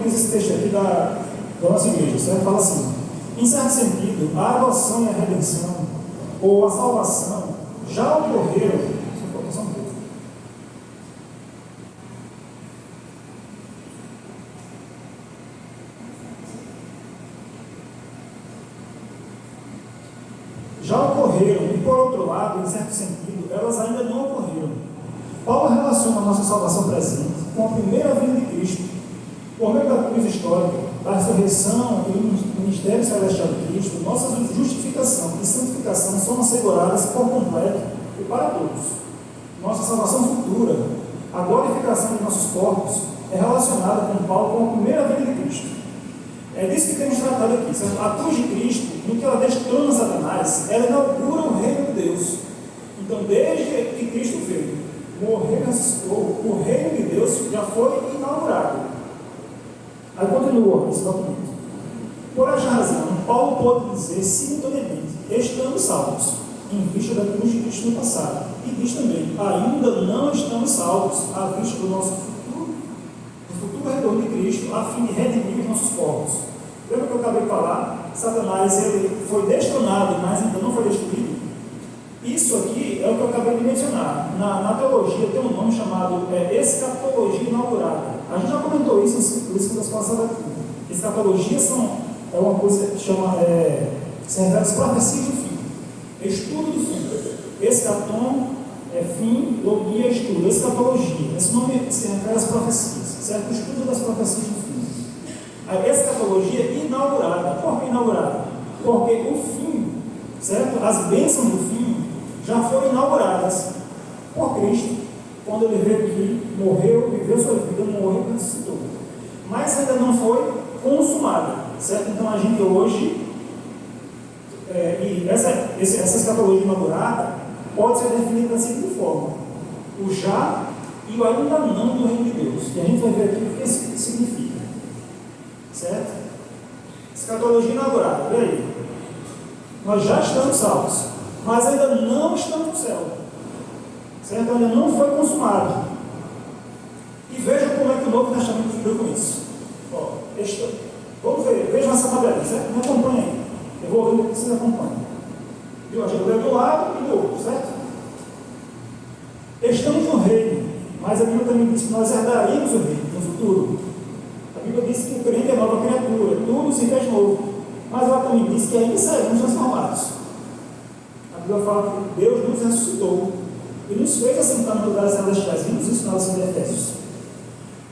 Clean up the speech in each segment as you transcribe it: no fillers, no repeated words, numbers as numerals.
que diz esse texto aqui da nossa igreja, certo? Fala assim: em certo sentido, a adoção e a redenção, ou a salvação, já ocorreram. Já ocorreram, e por outro lado, em certo sentido, elas ainda não ocorreram. Paulo relaciona a nossa salvação presente com a primeira vinda de Cristo, por meio da cruz histórica, da ressurreição e do ministério celestial de Cristo. Nossa justificação e santificação são asseguradas por completo e para todos. Nossa salvação futura, a glorificação de nossos corpos, é relacionada com Paulo com a primeira vinda de Cristo. É disso que temos tratado aqui, certo? A cruz de Cristo, no que ela destrona Satanás, ela inaugura o reino de Deus. Então, desde que Cristo veio, morreu, ressuscitou, o reino de Deus já foi inaugurado. Aí continua esse documento. Por esta razão, Paulo pode dizer simultaneamente: estamos salvos, em vista da cruz de Cristo no passado. E diz também: ainda não estamos salvos, à vista do nosso futuro retorno de Cristo, a fim de redimir os nossos corpos. Lembra que eu acabei de falar? Satanás, ele foi destronado, mas ainda não foi destruído. Isso aqui é o que eu acabei de mencionar. Na teologia tem um nome chamado escatologia inaugurada. A gente já comentou isso em discussões passadas aqui. Escatologia é uma coisa que se refere às profecias do fim. Estudo do fim. Escatom é fim, logia, estudo. Escatologia. Esse nome se refere às profecias, certo? O estudo das profecias do fim. A escatologia inaugurada. Por que inaugurada? Porque o fim, certo? As bênçãos do fim já foram inauguradas por Cristo, quando ele veio aqui, morreu, viveu sua vida, morreu e ressuscitou. Mas ainda não foi consumada, certo? Então a gente hoje, essa escatologia inaugurada pode ser definida da seguinte forma: o já e o ainda não do reino de Deus. E a gente vai ver aqui o que isso significa, certo? Escatologia inaugurada, olha aí. Nós já estamos salvos, mas ainda não estamos no céu, certo? Ainda não foi consumado. E veja como é que o Novo Testamento lidou com isso. Vamos ver, vejam essa tabela, certo? Me acompanha aí. Eu vou ver o que vocês acompanham. Viu? A gente vai do lado e do outro, certo? Estamos no reino, mas a Bíblia também diz que nós herdaremos o reino no futuro. A Bíblia diz que o crente é nova criatura, tudo se fez novo. Mas ela também diz que ainda seremos transformados. A Bíblia fala que Deus nos ressuscitou e nos fez assentar no lugar celestiais. Vimos isso na aula de Efésios.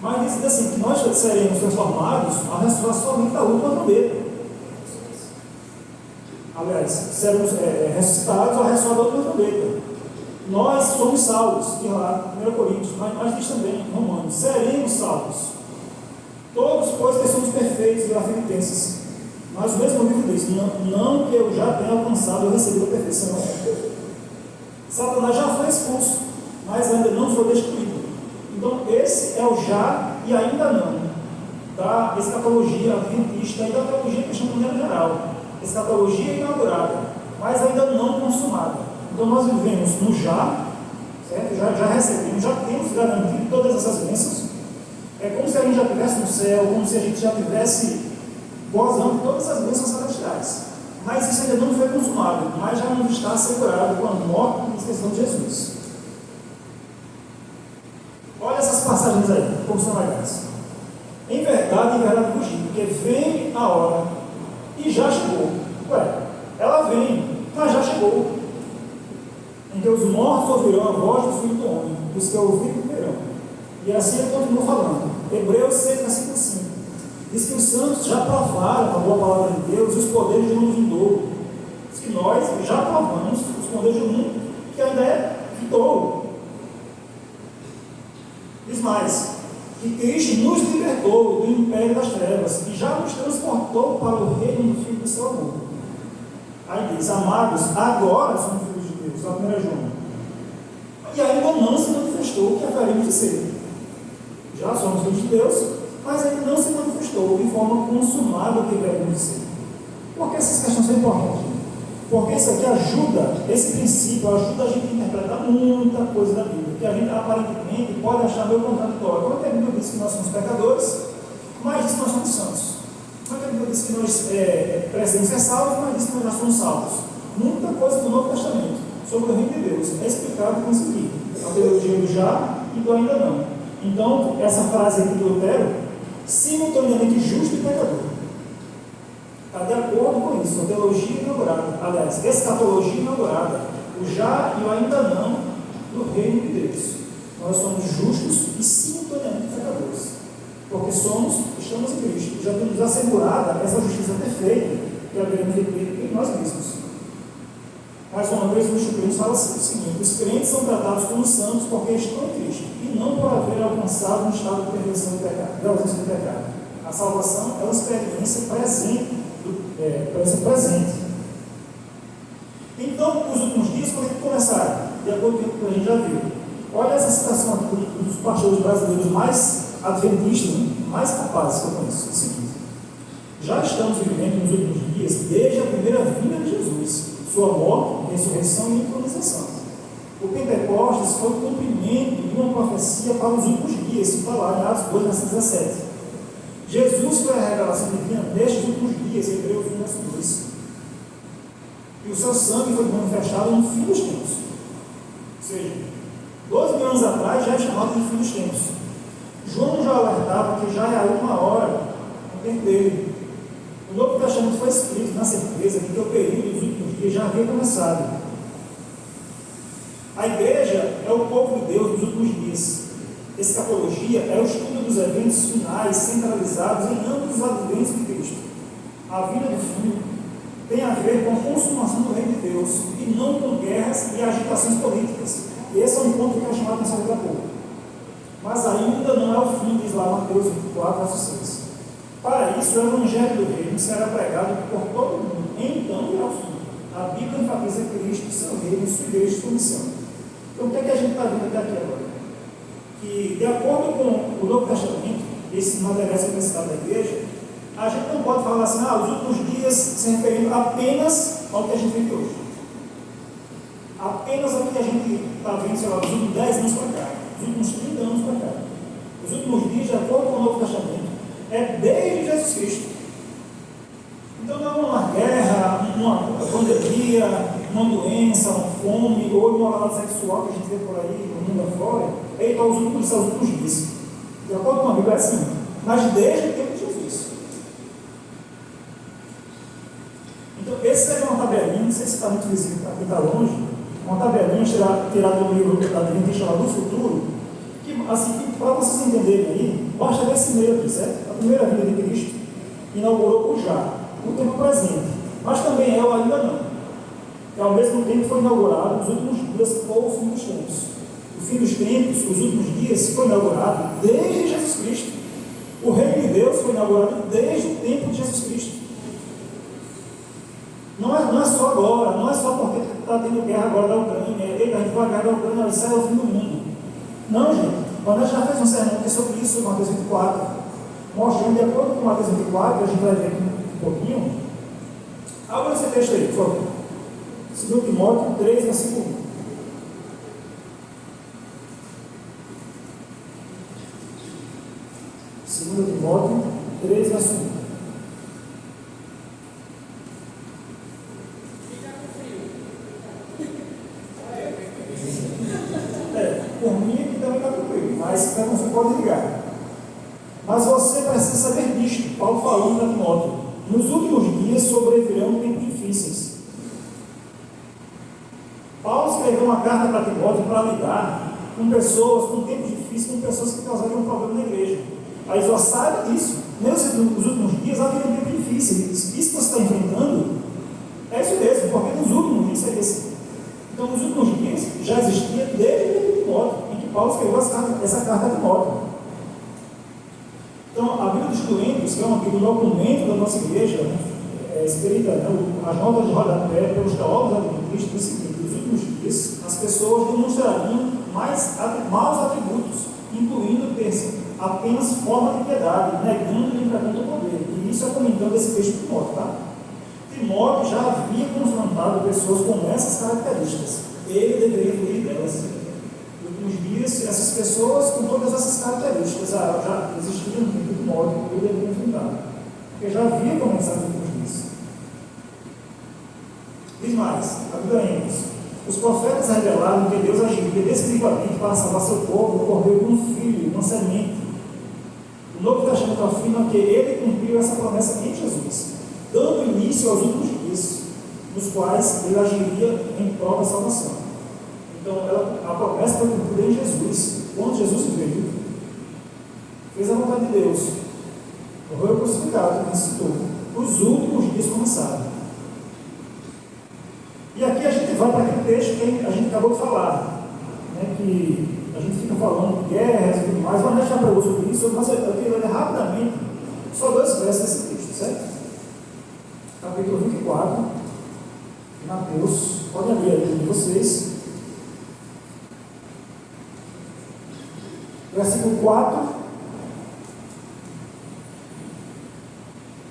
Mas diz assim, que nós seremos transformados ao ressoar somente da última trombeta. Aliás, seremos ressuscitados ao ressoar da última trombeta. Nós somos salvos, diz lá, 1 Coríntios, mas diz também em Romanos: seremos salvos. Todos, pois, que somos perfeitos, lá Filipenses. Mas o mesmo livro diz: não que eu já tenha alcançado ou recebido a perfeição. Satanás já foi expulso, mas ainda não foi destruído. Então, esse é o já e ainda não da escatologia adventista e da teologia cristã de maneira geral. Escatologia inaugurada, mas ainda não consumada. Então, nós vivemos no já, certo? Já recebemos, já temos garantido todas essas bênçãos. É como se a gente já estivesse no céu, como se a gente já estivesse gozando todas as bênçãos celestiais. Mas isso ainda não foi consumado, mas já não está assegurado com a morte e ressurreição de Jesus. Olha essas passagens aí, como são legais. Em verdade vos digo, que vem a hora e já chegou. Ela vem, mas já chegou. Em que os mortos ouvirão a voz do Filho do Homem, os que ouvirem verão. E assim ele continua falando. Hebreus 6, versículo 5. Diz que os santos já provaram a boa palavra de Deus e os poderes do mundo vindouro. Diz que nós já provamos os poderes do mundo que ainda é vindouro. Diz mais, que Cristo nos libertou do império das trevas e já nos transportou para o reino do Filho do seu amor. Aí diz: amados, agora somos filhos de Deus, a 1 João. E ainda não se manifestou o que haveremos de ser. Já somos filhos de Deus, mas ainda não se manifestou de forma consumada o que haveremos de ser. Por que essas questões são importantes? Porque isso aqui ajuda, esse princípio ajuda a gente a interpretar muita coisa da Bíblia, que a gente aparentemente pode achar meio contraditório. Como a Bíblia diz que nós somos pecadores, mas diz que nós que nós precisamos ser salvos, mas diz que nós já somos salvos. Muita coisa do Novo Testamento sobre o reino de Deus é explicado com isso aqui. A teologia do já e do ainda não. Então, essa frase aqui do Lutero, simultaneamente justo e pecador, está de acordo com isso. A teologia inaugurada, aliás, escatologia inaugurada, o já e o ainda não do reino de Deus. Nós somos justos e simultaneamente pecadores, porque estamos em Cristo. Já temos assegurada essa justiça perfeita que haveremos de ter em nós mesmos. Mais uma vez, o Cristo fala assim, o seguinte: os crentes são tratados como santos porque estão em Cristo e não por haver alcançado um estado de perfeição do pecado, de ausência do pecado. A salvação é uma experiência presente. Então, os últimos dias, quando a gente começar, de acordo com o que a gente já viu, olha essa citação aqui dos pastores brasileiros mais adventistas, mais capazes que eu conheço. É o seguinte: já estamos vivendo nos últimos dias desde a primeira vinda de Jesus, sua morte, ressurreição e entronização. O Pentecostes foi o cumprimento de uma profecia para os últimos dias, se falar em Atos 2, versículo 17. Jesus foi a revelação divina nestes últimos dias, em Hebreus 1, verso 2. E o seu sangue foi manifestado no fim dos tempos. Ou seja, 12 mil anos atrás já é chamado de fim dos tempos. João já alertava que já é a última hora, no tempo dele. O Novo Testamento foi escrito na certeza de que o período dos últimos dias já havia começado. A igreja é o povo de Deus dos últimos dias. Escatologia é o estudo dos eventos finais centralizados em ambos os adventos de Cristo. A vinda do fim tem a ver com a consumação do reino de Deus e não com guerras e agitações políticas. E esse é um ponto que eu quero chamar a atenção daqui a pouco. Mas ainda não é o fim, diz lá Mateus 24, verso 6. Para isso, o evangelho do reino será pregado por todo mundo, então irá ao fim. A Bíblia enfatiza Cristo, seu reino, sua igreja e sua missão. Então, o que é que a gente está vendo até aqui agora? Que, de acordo com o Novo Testamento, esse material que da igreja, a gente não pode falar assim, os últimos dias se referindo apenas ao que a gente vive hoje. Apenas ao que a gente está vendo, sei lá, dos últimos 10 anos para cá, dos últimos 30 anos para cá. Os últimos dias, de acordo com o Novo Testamento, é desde Jesus Cristo. Então não é uma guerra, uma pandemia, uma doença, uma fome, ou imoralidade sexual que a gente vê por aí no mundo afora. Eita, os últimos dias. De acordo com a Bíblia é assim, mas desde o tempo de Jesus. Então, esse é uma tabelinha, não sei se está muito visível para quem está longe, uma tabelinha tirada do livro da Adventista lá do Futuro, que, assim, para vocês entenderem aí, basta ver esse meio aqui, certo? A primeira vinda de Cristo inaugurou o já, o tempo presente, mas também é o ainda não, que ao mesmo tempo foi inaugurado os últimos dias ou o fim dos tempos. O fim dos tempos, os últimos dias, foi inaugurado desde Jesus Cristo. O reino de Deus foi inaugurado desde o tempo de Jesus Cristo. Não é só agora, não é só porque está tendo guerra agora da Ucrânia, a gente vai ganhar da Ucrânia, isso é o fim do mundo. Não, gente. O André já fez um sermão aqui sobre isso, Mateus 24, mostrando, de acordo com Mateus 24, a gente vai ver aqui um pouquinho. Abra esse texto aí, por favor. 2 Timóteo 3, versículo 1. 2 Timóteo 3, verso 1. Por mim aqui também está tranquilo, mas para você pode ligar. Mas você precisa saber disto, Paulo falando para Timóteo. Nos últimos dias sobrevirão tempos difíceis. Paulo escreveu uma carta para Timóteo para lidar com pessoas, com tempos difíceis, com pessoas que causariam um problema na igreja. Aí só sabe disso. Nos últimos dias haverá um tempo difícil. Isso que você está enfrentando é isso mesmo, porque nos últimos dias é esse. Então, nos últimos dias já existia desde o tempo de Timóteo, em que Paulo escreveu essa carta a Timóteo. Então, a Bíblia dos Doentes, que é um documento da nossa igreja, escrita, as notas de rodapé pelos teólogos adventistas, diz o seguinte: nos últimos dias, as pessoas demonstrariam maus atributos, incluindo apenas forma de piedade, negando e entregando o poder. E isso é comentando esse texto de Timóteo, tá? Timóteo já havia confrontado pessoas com essas características. Ele deveria fugir delas. Nos últimos dias, essas pessoas com todas essas características já existiam no tempo de Timóteo, ele deveria enfrentar. porque já havia começado os dias. Diz mais, a Bíblia diz: os profetas revelaram que Deus agiria decisivamente para salvar seu povo por meio de um filho, uma semente. O Novo Testamento afirma que ele cumpriu essa promessa em Jesus, dando início aos últimos dias, nos quais ele agiria em prol da salvação. Então, a promessa foi cumprida em Jesus. Quando Jesus veio, fez a vontade de Deus, morreu crucificado e ressuscitou. Os últimos dias começaram. E aqui a gente vai para aquele texto que a gente acabou de falar, né, que a gente fica falando de guerras e tudo mais. Vamos deixar para eu sobre isso, mas eu queria ler rapidamente só 2 versos desse texto, certo? Capítulo 24, Mateus, podem abrir aí de vocês. Versículo 4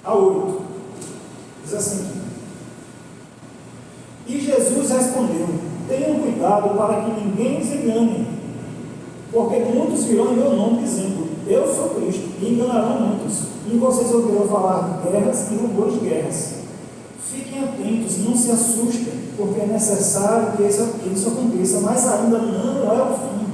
a 8. Diz assim: e Jesus respondeu: tenham cuidado para que ninguém os engane, porque muitos virão em meu nome dizendo: eu sou Cristo, e enganarão muitos. E vocês ouvirão falar de guerras e rumores de guerras. Fiquem atentos, não se assustem, porque é necessário que isso aconteça, mas ainda não é o fim.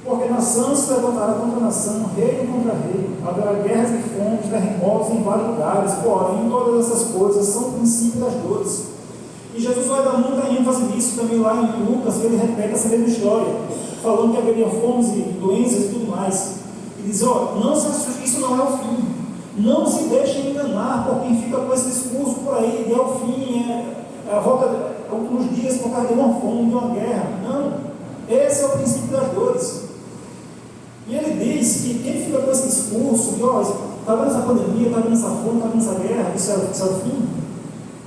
Porque nação se levantará contra nação, reino contra reino, haverá guerras e fomes, terremotos em vários lugares, porém todas essas coisas são o princípio das dores. E Jesus vai dar muita ênfase nisso também lá em Lucas, que ele repete essa mesma história, falando que haveria fomes e doenças e tudo mais. E diz: não se assuste, isso não é o fim. Não se deixem enganar por quem fica com esse discurso por aí, de é o fim, é a volta de alguns dias por causa de uma fome, de uma guerra. Não, esse é o princípio das dores. E ele diz que quem fica com esse discurso de está vendo essa pandemia, está vendo essa fome, está vendo essa guerra, isso é o fim,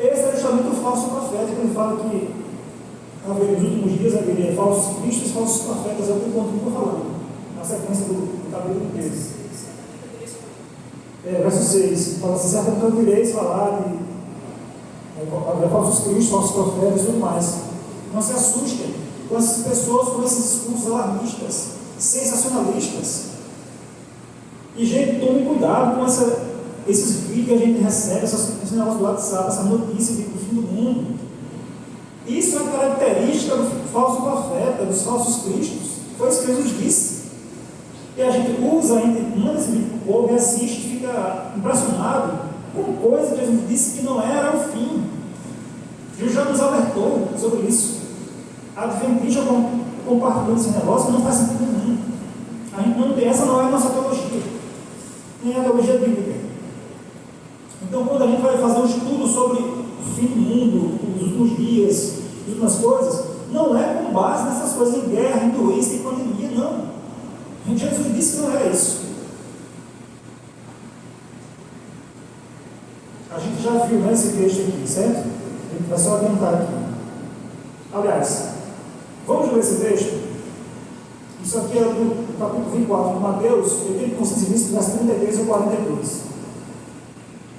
esse é justamente o falso profeta, que ele fala que nos últimos dias haveria falsos cristos e falsos profetas. É o que eu estou falando na sequência do capítulo 13. Verso 6 fala assim: certamente ouvireis falar de falsos cristos, falsos profetas e tudo mais. Não se assustem com essas pessoas, com esses discursos alarmistas, sensacionalistas. E, gente, tome cuidado com esses vídeos que a gente recebe, esse negócio do WhatsApp, essa notícia do fim do mundo. Isso é característica do falso profeta, dos falsos cristos. Foi isso que Jesus disse. E a gente manda esse vídeo para o povo e assiste e fica impressionado com coisas que Jesus disse que não era o fim. Jesus já nos alertou sobre isso. A Adventista compartilhando esse negócio não faz sentido nenhum. A gente não tem, essa não é a nossa teologia, nem a teologia bíblica. Então, quando a gente vai fazer um estudo sobre o fim do mundo, os últimos dias, as últimas coisas, não é com base nessas coisas em guerra, em doença, em pandemia, não. Jesus disse que não era isso. A gente já viu, né, esse texto aqui, certo? A gente vai só adiantar aqui. Aliás, vamos ler esse texto? Isso aqui é do capítulo 24 de Mateus. Eu tenho que vocês verem versos 33 ou 42.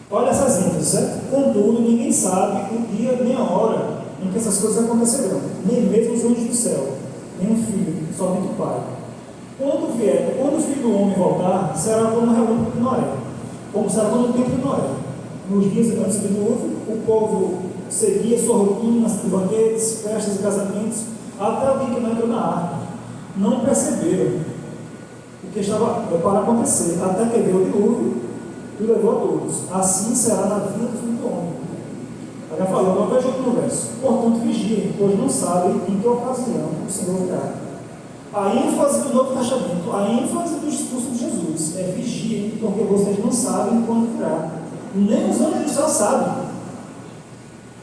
Olha essas ênfases, certo? Contudo, ninguém sabe o dia nem a hora em que essas coisas acontecerão, nem mesmo os anjos do céu, nem o Filho, somente o Pai. Quando o Filho do Homem voltar, será como o relâmpago de Noé, como será como o tempo de Noé. Nos dias antes do dilúvio, o povo seguia sua rotina de banquetes, festas e casamentos, até o dia que não entrou na arca. Não perceberam o que estava para acontecer, até que veio o dilúvio e levou a todos. Assim será na vida do Filho do Homem. Ela falou, não veja outro verso. Portanto, vigiem, pois não sabem em que ocasião o Senhor virá. A ênfase do Novo Testamento, a ênfase do discurso de Jesus é: vigiem, porque vocês não sabem quando virá. Nem os anjos do céu sabem.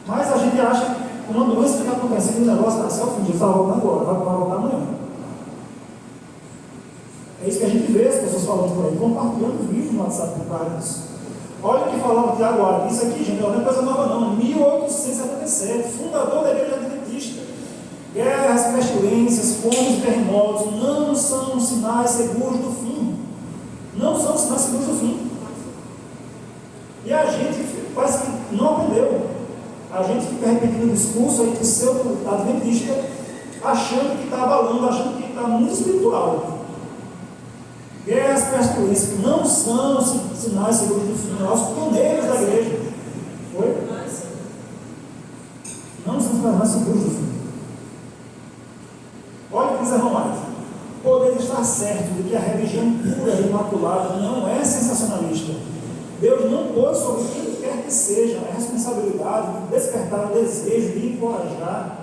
Mas a gente acha que uma doença que está acontecendo, um negócio está o fim de está voltando agora, vai voltar amanhã. É isso que a gente vê as pessoas falando por aí, compartilhando vídeos no WhatsApp por causa disso. Olha o que falava o Tiago Alves. Isso aqui, gente, não é coisa nova não. 1877, fundador da Igreja Adventista. Guerras, pestilências, fomes e terremotos não são sinais seguros do fim. Não são sinais seguros do fim. E a gente parece que não aprendeu. A gente fica repetindo o discurso aí de seu adventista, achando que está abalando, achando que está muito espiritual. Guerra, guerras e pestilências não são sinais seguros do fim, nós pioneiros da igreja. Foi? Não são sinais seguros do fim. Olha o que diz a Romanos. Poder estar certo de que a religião pura e imaculada não é sensacionalista. Deus não pôs sobre quem quer que seja a responsabilidade de despertar o desejo de encorajar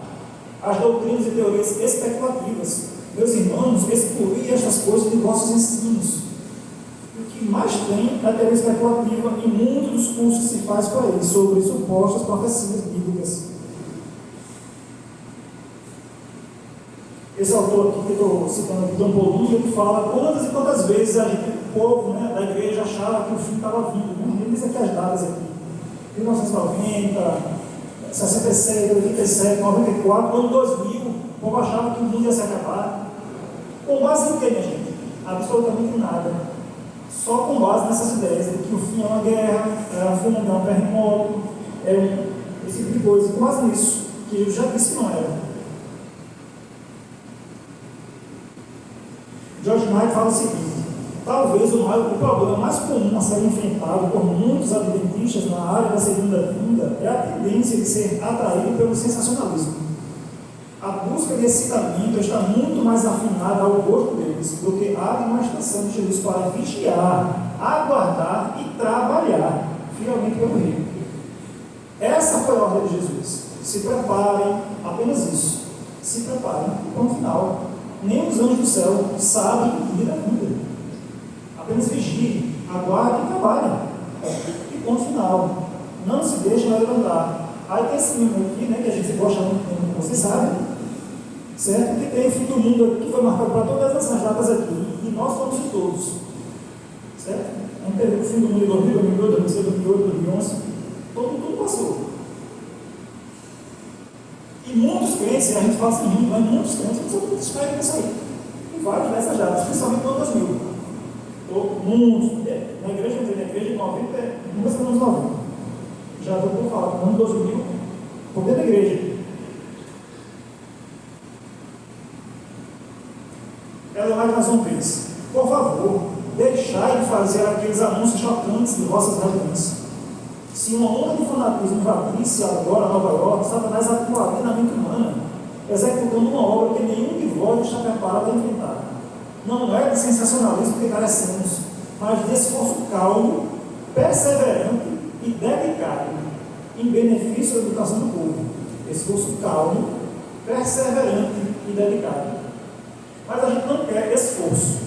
as doutrinas e teorias especulativas. Meus irmãos, excluí estas coisas de vossos ensinos. O que mais tem é a teoria especulativa e muitos dos cursos se faz para ele sobre supostas profecias bíblicas. Esse autor aqui que eu estou citando aqui, Dom Paulino, ele fala quantas e quantas vezes o povo, né, da igreja achava que o fim estava vindo. Né? Ele diz aqui as datas aqui. 1990, 67, 87, 94, ano 2000, o povo achava que o mundo ia se acabar. Com base em que, minha gente? Absolutamente nada. Só com base nessas ideias de que o fim é uma guerra, o fim é um terremoto, esse tipo de coisa. Com base nisso, que eu já disse que não era. George Knight fala o seguinte: talvez o problema mais comum a ser enfrentado por muitos adventistas na área da segunda vinda é a tendência de ser atraído pelo sensacionalismo. A busca de excitamento está muito mais afinada ao gosto deles do que a admoestação de Jesus para vigiar, aguardar e trabalhar fielmente pelo reino. Essa foi a ordem de Jesus. Se preparem, apenas isso. Se preparem, ponto final. Nem os anjos do céu sabem o dia da vida. Apenas vigiem, aguardem e trabalhem. E ponto final. Não se deixem levantar. Aí tem esse livro aqui, né, que a gente gosta muito, como vocês sabem, certo? Que tem o fim do mundo aqui, que foi marcado para todas essas datas aqui. E nós estamos em todos. Certo? A gente teve o fim do mundo em 2000, 2002, 2006, 2008, 2011. Tudo passou. E muitos crentes, a gente fala assim, mas muitos crentes não são muito espertos nisso aí. E várias dessas datas, principalmente no ano 2000. Muitos, na igreja de 90, começa nos anos 90. Já estou por falar, no ano 2000, por dentro da igreja. Ela vai mais uma vez. Por favor, deixai de fazer aqueles anúncios chocantes de vossas religiões. Se uma onda de fanatismo invadisse agora Nova York, Satanás atuaria na mente humana, executando uma obra que nenhum de vós está preparado a enfrentar. Não é de sensacionalismo que carecemos, mas de esforço calmo, perseverante e dedicado em benefício da educação do povo. Esforço calmo, perseverante e dedicado. Mas a gente não quer esforço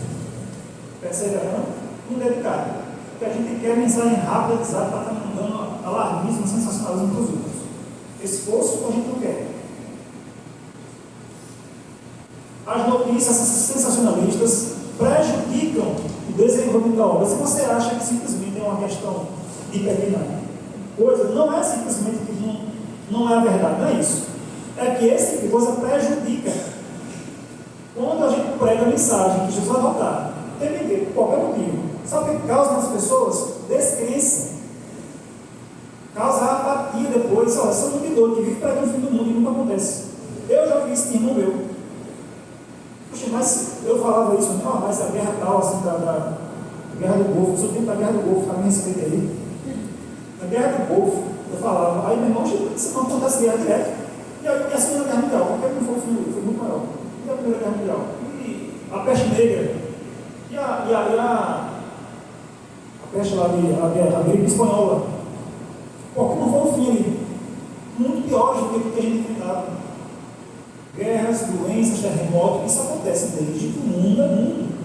perseverante e dedicado. Porque a gente quer mensagem rápida, exata, para estar mandando alarmismo, sensacionalismo para os outros. Esforço a gente não quer. As notícias sensacionalistas prejudicam o desenvolvimento da obra. Se você acha que simplesmente é uma questão de pequena coisa, não é simplesmente que não é a verdade, não é isso. É que esse tipo de coisa prejudica. Quando a gente prega a mensagem que Jesus vai voltar, tem que ter, por qualquer motivo. Sabe o que causa nas pessoas? Descrença. Causa apatia depois. Olha, são muito doido que vive pregando o fim do mundo e nunca acontece. Eu já vi isso de irmão meu. Poxa, mas eu falava isso, não, mas a guerra tal, assim, da guerra do Golfo, só tempo da guerra do Golfo, tá me respeita aí. Na guerra do Golfo, eu falava, aí meu irmão, isso não acontece guerra direto. E a Segunda Guerra Mundial, porque não foi o fim, foi muito maior. E a Primeira Guerra Mundial? E a peste negra? E a peste lá, a gripe espanhola? Porque não foi o fim ali. Muito piores do que a gente enfrentava. Guerras, doenças, terremotos, isso acontece desde que o mundo é mundo.